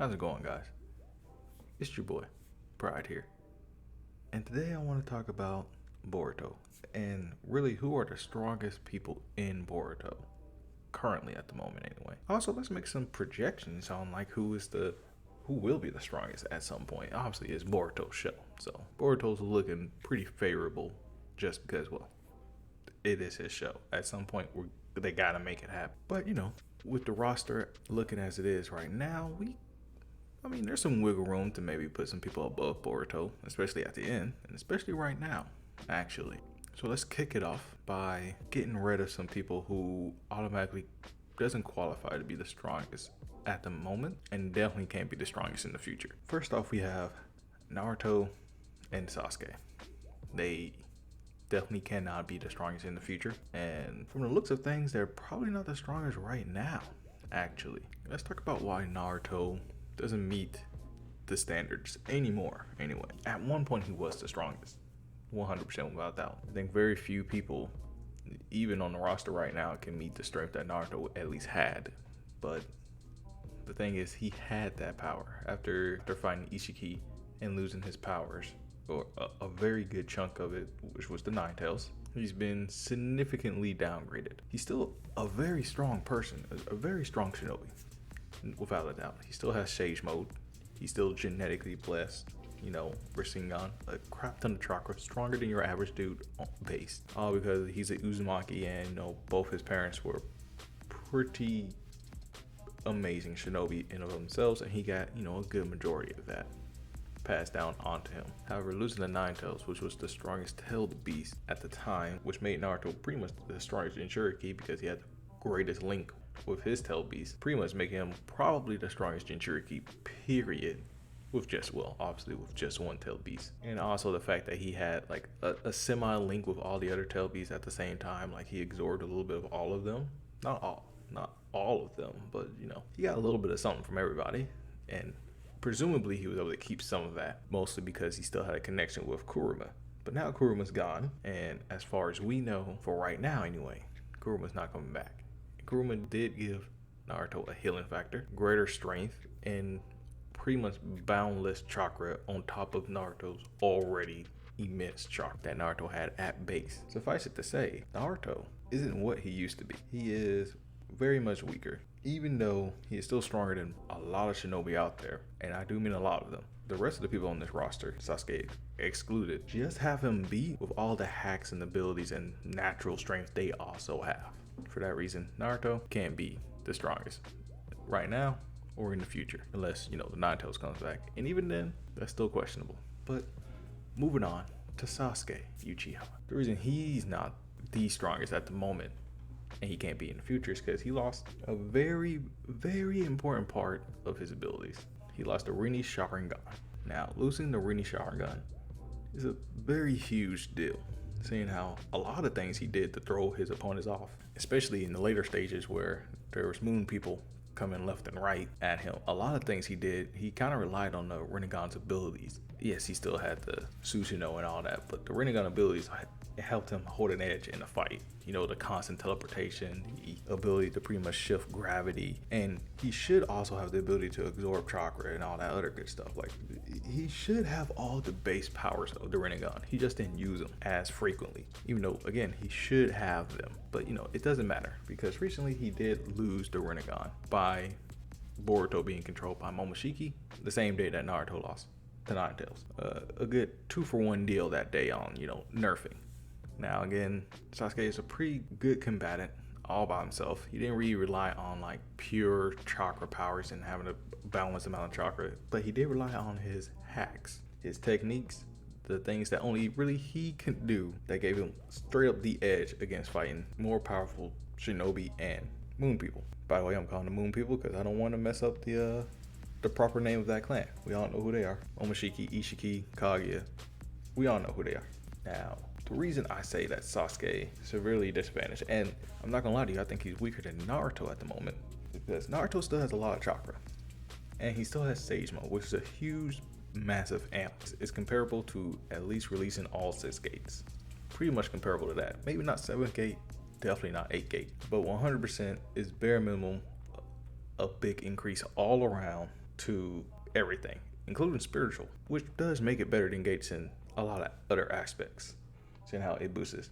How's it going, guys? It's your boy, Pride here. And today I want to talk about Boruto and really who are the strongest people in Boruto currently at the moment anyway. Also, let's make some projections on like who will be the strongest at some point. Obviously, it's Boruto's show. So, Boruto's looking pretty favorable just because it is his show. At some point they got to make it happen. But, with the roster looking as it is right now, there's some wiggle room to maybe put some people above Boruto, especially at the end, and especially right now, actually. So let's kick it off by getting rid of some people who automatically doesn't qualify to be the strongest at the moment, and definitely can't be the strongest in the future. First off, we have Naruto and Sasuke. They definitely cannot be the strongest in the future, and from the looks of things, they're probably not the strongest right now, actually. Let's talk about why Naruto doesn't meet the standards anymore anyway. At one point he was the strongest, 100% without doubt. I think very few people, even on the roster right now, can meet the strength that Naruto at least had. But the thing is, he had that power after fighting Ishiki and losing his powers, or a very good chunk of it, which was the Nine Tails. He's been significantly downgraded. He's still a very strong person, a very strong shinobi, without a doubt. He still has Sage Mode. He's still genetically blessed. Rasengan, a crap ton of chakra, stronger than your average dude base. All because he's a Uzumaki, and both his parents were pretty amazing shinobi in of themselves, and he got a good majority of that passed down onto him. However, losing the Nine Tails, which was the strongest tailed beast at the time, which made Naruto pretty much the strongest Jinchuriki because he had the greatest link with his tail beast, pretty much making him probably the strongest Jinchuriki, period. Obviously with just one tailed beast. And also the fact that he had like a semi-link with all the other tailed beasts at the same time. Like he absorbed a little bit of all of them. Not all of them, but he got a little bit of something from everybody. And presumably he was able to keep some of that, mostly because he still had a connection with Kurama. But now Kuruma's gone, and as far as we know, for right now anyway, Kuruma's not coming back. Kurama did give Naruto a healing factor, greater strength, and pretty much boundless chakra on top of Naruto's already immense chakra that Naruto had at base. Suffice it to say, Naruto isn't what he used to be. He is very much weaker, even though he is still stronger than a lot of shinobi out there, and I do mean a lot of them. The rest of the people on this roster, Sasuke excluded, just have him beat with all the hacks and abilities and natural strength they also have. For that reason, Naruto can't be the strongest right now or in the future, unless the Nine Tails comes back, and even then, that's still questionable. But moving on to Sasuke Uchiha, the reason he's not the strongest at the moment, and he can't be in the future, is because he lost a very, very important part of his abilities. He lost the Rini Sharingan. Now, losing the Rini Sharingan is a very huge deal, seeing how a lot of things he did to throw his opponents off, especially in the later stages where there was moon people coming left and right at him. A lot of things he did, he kind of relied on the Rinnegan's abilities. Yes, he still had the Susanoo and all that, but the Rinnegan abilities, it helped him hold an edge in the fight. The constant teleportation, the ability to pretty much shift gravity, and he should also have the ability to absorb chakra and all that other good stuff. Like, he should have all the base powers of the Rinnegan. He just didn't use them as frequently, even though, again, he should have them. But, it doesn't matter, because recently he did lose the Rinnegan by Boruto being controlled by Momoshiki the same day that Naruto lost to Nine Tails. A good 2-for-1 deal that day on, nerfing. Now again, Sasuke is a pretty good combatant all by himself. He didn't really rely on like pure chakra powers and having a balanced amount of chakra, but he did rely on his hacks, his techniques, the things that only really he could do that gave him straight up the edge against fighting more powerful shinobi and moon people. By the way, I'm calling them moon people because I don't want to mess up the proper name of that clan. We all know who they are. Momoshiki, Ishiki, Kaguya. We all know who they are. Now, the reason I say that Sasuke severely disadvantaged, and I'm not gonna lie to you, I think he's weaker than Naruto at the moment, because Naruto still has a lot of chakra, and he still has Sage Mode, which is a huge, massive amp. It's comparable to at least releasing all 6 gates. Pretty much comparable to that. Maybe not 7th gate, definitely not 8th gate, but 100% is bare minimum a big increase all around to everything, including spiritual, which does make it better than Gates in a lot of other aspects, seeing how it boosts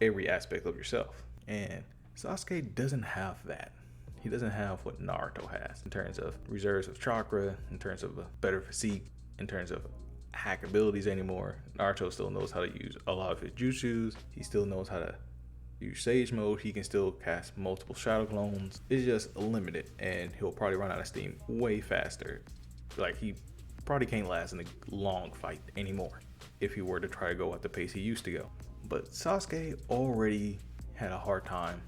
every aspect of yourself. And Sasuke doesn't have that. He doesn't have what Naruto has in terms of reserves of chakra, in terms of a better physique, in terms of hack abilities anymore. Naruto still knows how to use a lot of his jutsus. He still knows how to use Sage Mode. He can still cast multiple Shadow Clones. It's just limited, and he'll probably run out of steam way faster. Like, he probably can't last in a long fight anymore if he were to try to go at the pace he used to go. But Sasuke already had a hard time.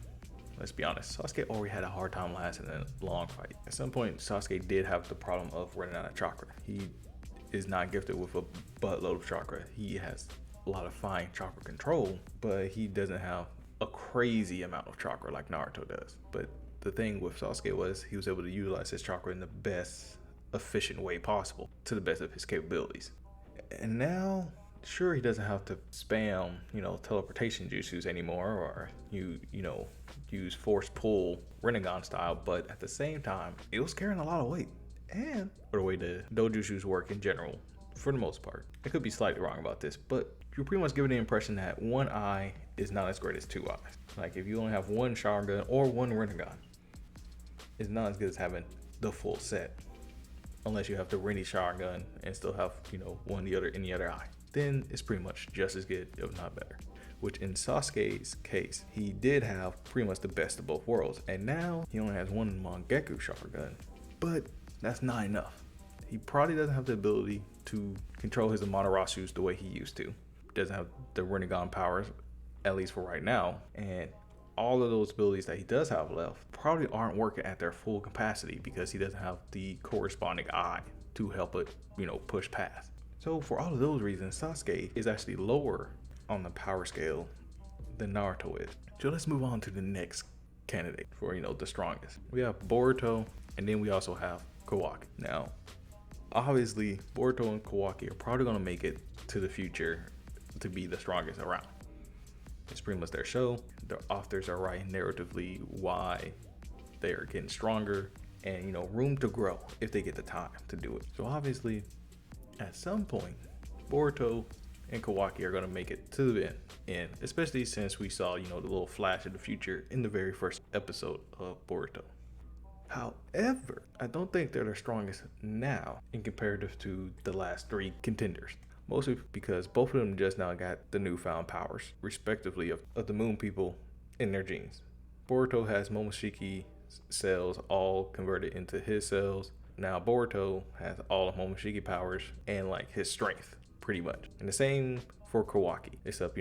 Let's be honest, Sasuke already had a hard time lasting in a long fight. At some point, Sasuke did have the problem of running out of chakra. He is not gifted with a buttload of chakra. He has a lot of fine chakra control, but he doesn't have a crazy amount of chakra like Naruto does. But the thing with Sasuke was he was able to utilize his chakra in the best efficient way possible to the best of his capabilities. And now, sure, he doesn't have to spam, teleportation jutsus anymore, or use force pull Rinnegan style, but at the same time, it was carrying a lot of weight. And the way the dojutsus work in general, for the most part, I could be slightly wrong about this, but you're pretty much giving the impression that one eye is not as great as two eyes. Like, if you only have one Sharingan or one Rinnegan, it's not as good as having the full set. Unless you have the Rinne Sharingan and still have, one the other in the other eye. Then it's pretty much just as good, if not better. Which in Sasuke's case, he did have pretty much the best of both worlds. And now he only has one Mangekyou Sharingan. But that's not enough. He probably doesn't have the ability to control his Amaterasus the way he used to. Doesn't have the Rinnegan powers, at least for right now. And all of those abilities that he does have left probably aren't working at their full capacity because he doesn't have the corresponding eye to help it, push past. So for all of those reasons, Sasuke is actually lower on the power scale than Naruto is. So let's move on to the next candidate for, the strongest. We have Boruto, and then we also have Kawaki. Now, obviously, Boruto and Kawaki are probably going to make it to the future to be the strongest around. It's pretty much their show. The authors are writing narratively why they are getting stronger and, room to grow if they get the time to do it. So obviously, at some point, Boruto and Kawaki are going to make it to the end, especially since we saw, the little flash of the future in the very first episode of Boruto. However, I don't think they're the strongest now in comparative to the last three contenders. Mostly because both of them just now got the newfound powers, respectively, of the moon people in their genes. Boruto has Momoshiki cells all converted into his cells. Now Boruto has all of Momoshiki powers and his strength, pretty much. And the same for Kawaki, except,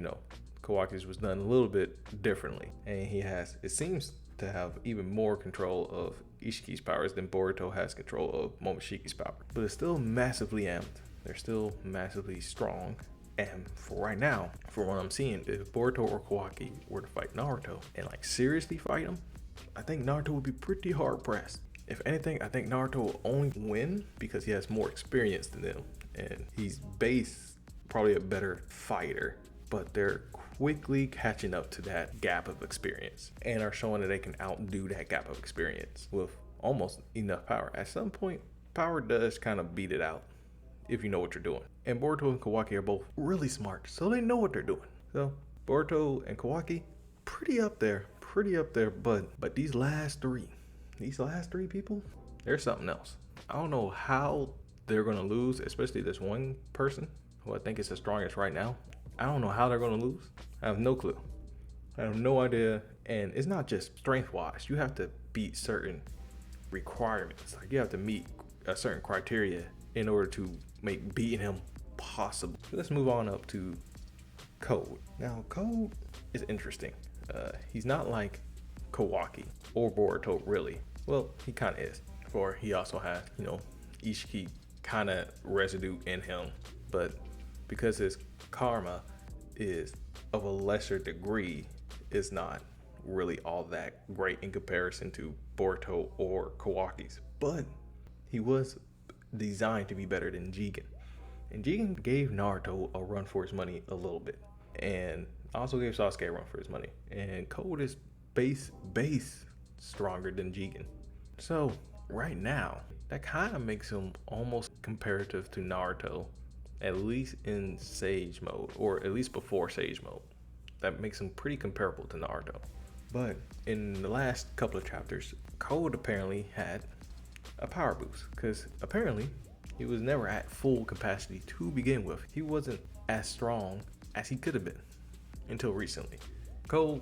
Kawaki's was done a little bit differently. And he has, it seems to have even more control of Ishiki's powers than Boruto has control of Momoshiki's power. But it's still massively amped. They're still massively strong. And for right now, for what I'm seeing, if Boruto or Kawaki were to fight Naruto and seriously fight him, I think Naruto would be pretty hard pressed. If anything, I think Naruto will only win because he has more experience than them. And he's probably a better fighter, but they're quickly catching up to that gap of experience and are showing that they can outdo that gap of experience with almost enough power. At some point, power does kind of beat it out if you know what you're doing. And Boruto and Kawaki are both really smart, so they know what they're doing. So Boruto and Kawaki, pretty up there, but these last three people, they're something else. I don't know how they're gonna lose, especially this one person who I think is the strongest right now. I don't know how they're gonna lose. I have no clue. I have no idea. And it's not just strength wise, you have to beat certain requirements. You have to meet a certain criteria in order to make beating him possible. So let's move on up to Code. Now, Code is interesting. He's not like Kawaki or Boruto, really. Well, he kind of is. For he also has, Ishiki kind of residue in him. But because his karma is of a lesser degree, it's not really all that great in comparison to Boruto or Kawaki's. But he was designed to be better than Jigen. And Jigen gave Naruto a run for his money a little bit. And also gave Sasuke a run for his money. And Code is base stronger than Jigen. So right now, that kind of makes him almost comparative to Naruto, at least in Sage mode, or at least before Sage mode. That makes him pretty comparable to Naruto. But in the last couple of chapters, Code apparently had a power boost, because apparently he was never at full capacity to begin with. He wasn't as strong as he could have been until recently. Code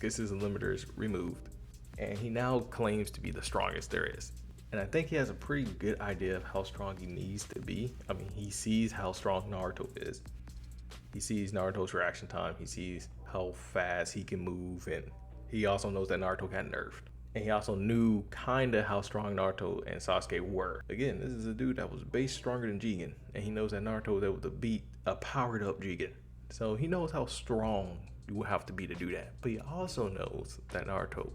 gets his limiters removed, and he now claims to be the strongest there is. And I think he has a pretty good idea of how strong he needs to be. I mean, he sees how strong Naruto is. He sees Naruto's reaction time. He sees how fast he can move, and he also knows that Naruto got nerfed. And he also knew kinda how strong Naruto and Sasuke were. Again, this is a dude that was base stronger than Jigen, and he knows that Naruto was able to beat a powered up Jigen. So he knows how strong you will have to be to do that. But he also knows that Naruto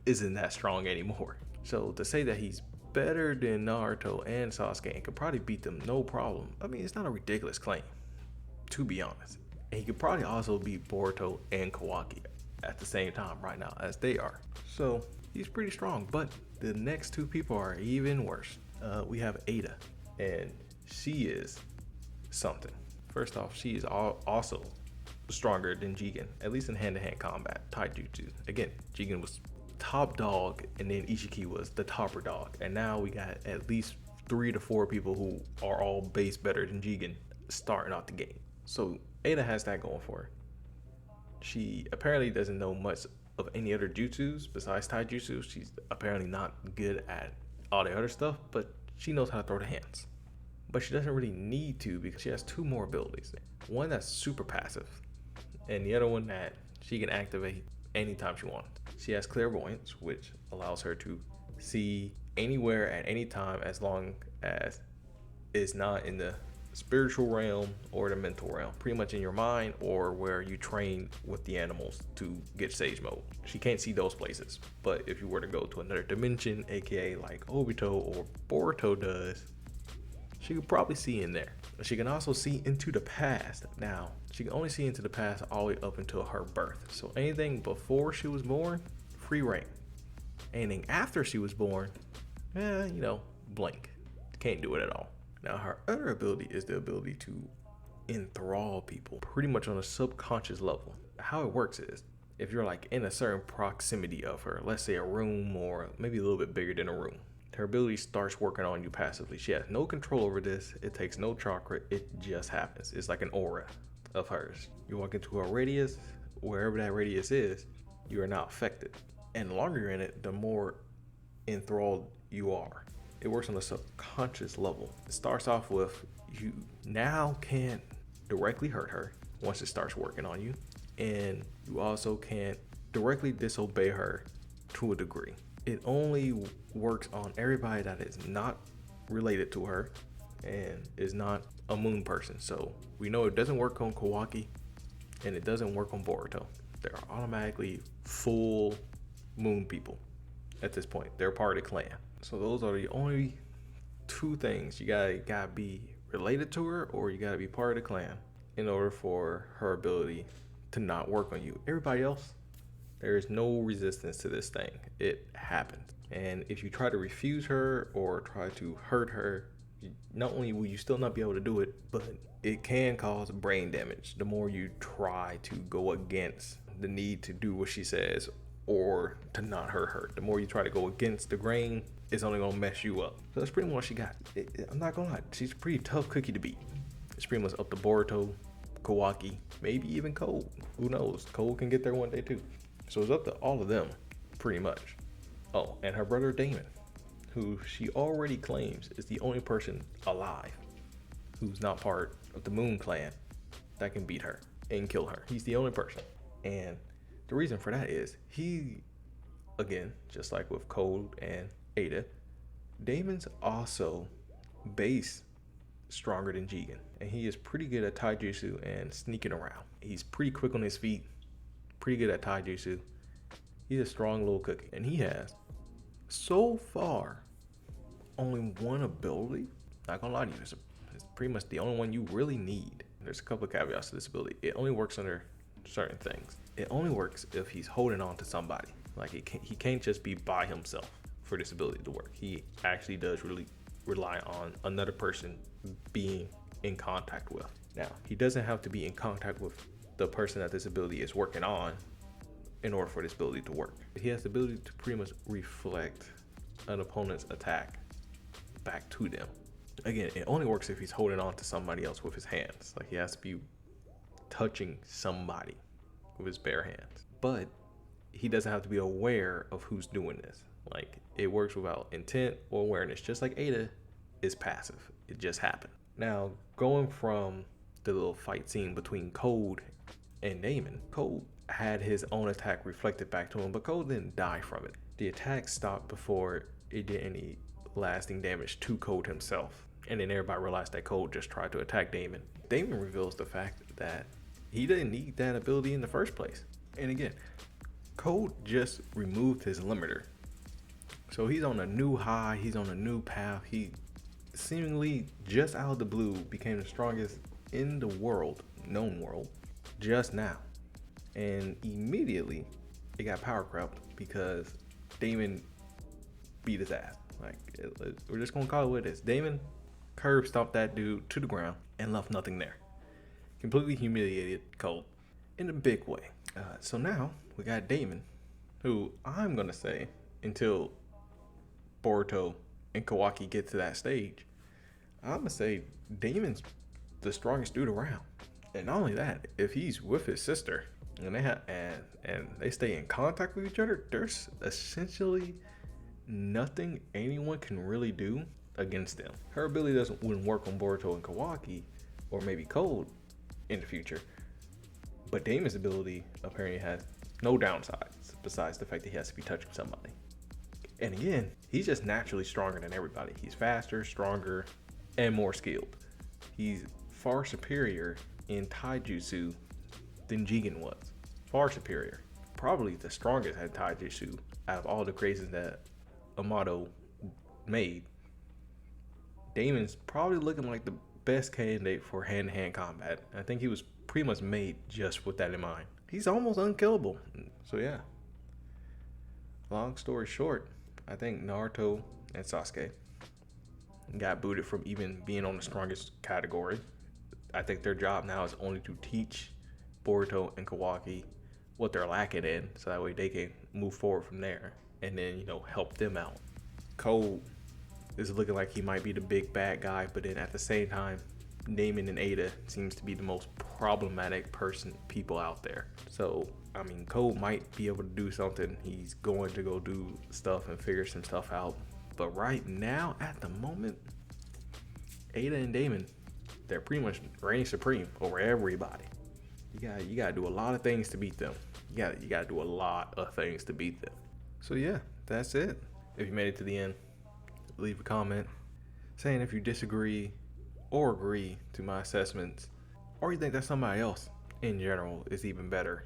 isn't that strong anymore. So to say that he's better than Naruto and Sasuke and could probably beat them no problem, I mean, it's not a ridiculous claim, to be honest. And he could probably also beat Boruto and Kawaki at the same time right now as they are. So he's pretty strong, but the next two people are even worse. We have Ada, and she is something. First off, she is also stronger than Jigen, at least in hand-to-hand combat, taijutsu. Again, Jigen was top dog, and then Ishiki was the topper dog. And now we got at least 3 to 4 people who are all base better than Jigen starting out the game. So Ada has that going for her. She apparently doesn't know much of any other jutsus besides taijutsu. She's apparently not good at all the other stuff, but she knows how to throw the hands. But she doesn't really need to, because she has 2 more abilities. One that's super passive, and the other one that she can activate anytime she wants. She has clairvoyance, which allows her to see anywhere at any time, as long as it's not in the spiritual realm or the mental realm, pretty much in your mind or where you train with the animals to get sage mode. She can't see those places, but if you were to go to another dimension, aka like Obito or Boruto does, she could probably see in there. She can also see into the past. Now, she can only see into the past all the way up until her birth. So anything before she was born, free reign. Anything after she was born, blink. Can't do it at all. Now, her other ability is the ability to enthrall people, pretty much on a subconscious level. How it works is, if you're like in a certain proximity of her, let's say a room or maybe a little bit bigger than a room, her ability starts working on you passively. She has no control over this. It takes no chakra. It just happens. It's like an aura of hers. You walk into a radius, wherever that radius is, you are now affected. And the longer you're in it, the more enthralled you are. It works on a subconscious level. It starts off with, you now can't directly hurt her once it starts working on you. And you also can't directly disobey her to a degree. It only works on everybody that is not related to her and is not a moon person. So we know it doesn't work on Kawaki and it doesn't work on Boruto. They're automatically full moon people at this point. They're part of the clan. So those are the only 2 things. You gotta be related to her, or you gotta be part of the clan in order for her ability to not work on you. Everybody else, there is no resistance to this thing. It happens. And if you try to refuse her or try to hurt her, not only will you still not be able to do it, but it can cause brain damage the more you try to go against the need to do what she says or to not hurt her. The more you try to go against the grain, it's only gonna mess you up. So that's pretty much what she got. I'm not gonna lie, she's a pretty tough cookie to beat. It's pretty much up to Boruto, Kawaki, maybe even Code. Who knows? Code can get there one day too. So it's up to all of them, pretty much. Oh, and her brother Damon, who she already claims is the only person alive who's not part of the Moon Clan that can beat her and kill her. He's the only person. And the reason for that is he, again, just like with Code and Ada, Damon's also base stronger than Jigen, and he is pretty good at taijutsu and sneaking around. He's pretty quick on his feet, pretty good at taijutsu. He's a strong little cookie, and he has, so far, only one ability. Not gonna lie to you, it's pretty much the only one you really need. There's a couple of caveats to this ability. It only works under certain things. It only works if he's holding on to somebody. Like he can't just be by himself. for this ability to work. He actually does really rely on another person being in contact with. Now, he doesn't have to be in contact with the person that this ability is working on in order for this ability to work. He has the ability to pretty much reflect an opponent's attack back to them. Again, it only works if he's holding on to somebody else with his hands. Like, he has to be touching somebody with his bare hands. But he doesn't have to be aware of who's doing this. Like, it works without intent or awareness, just like Ada is passive. It just happened. Now, going from the little fight scene between Code and Damon, Code had his own attack reflected back to him, but Code didn't die from it. The attack stopped before it did any lasting damage to Code himself. And then everybody realized that Code just tried to attack Damon. Damon reveals the fact that he didn't need that ability in the first place. And again, Code just removed his limiter. So he's on a new high, he's on a new path. He seemingly just out of the blue became the strongest in the world, known world, just now. And immediately it got power crept because Damon beat his ass. Like, we're just gonna call it what it is. Damon curb stomped that dude to the ground and left nothing there. Completely humiliated Cole in a big way. So now we got Damon, who I'm gonna say, until Boruto and Kawaki get to that stage, I'm gonna say Damon's the strongest dude around. And not only that, if he's with his sister and they stay in contact with each other, there's essentially nothing anyone can really do against them. Her ability wouldn't work on Boruto and Kawaki, or maybe Code in the future, but Damon's ability apparently has no downsides besides the fact that he has to be touching somebody. And again, he's just naturally stronger than everybody. He's faster, stronger, and more skilled. He's far superior in taijutsu than Jigen was. Far superior. Probably the strongest at taijutsu out of all the creations that Amato made. Damon's probably looking like the best candidate for hand-to-hand combat. I think he was pretty much made just with that in mind. He's almost unkillable. So yeah. Long story short, I think Naruto and Sasuke got booted from even being on the strongest category. I think their job now is only to teach Boruto and Kawaki what they're lacking in, so that way they can move forward from there and then, help them out. Code is looking like he might be the big bad guy, but then at the same time, Damon and Ada seems to be the most problematic people out there. So, Code might be able to do something. He's going to go do stuff and figure some stuff out. But right now, at the moment, Ada and Damon, they're pretty much reigning supreme over everybody. You gotta do a lot of things to beat them. You gotta do a lot of things to beat them. So yeah, that's it. If you made it to the end, leave a comment saying if you disagree or agree to my assessments, or you think that somebody else in general is even better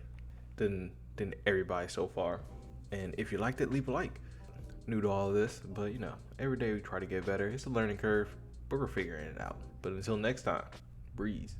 than everybody so far. And if you liked it, leave a like. New to all of this, but every day we try to get better. It's a learning curve, but we're figuring it out. But until next time, breeze.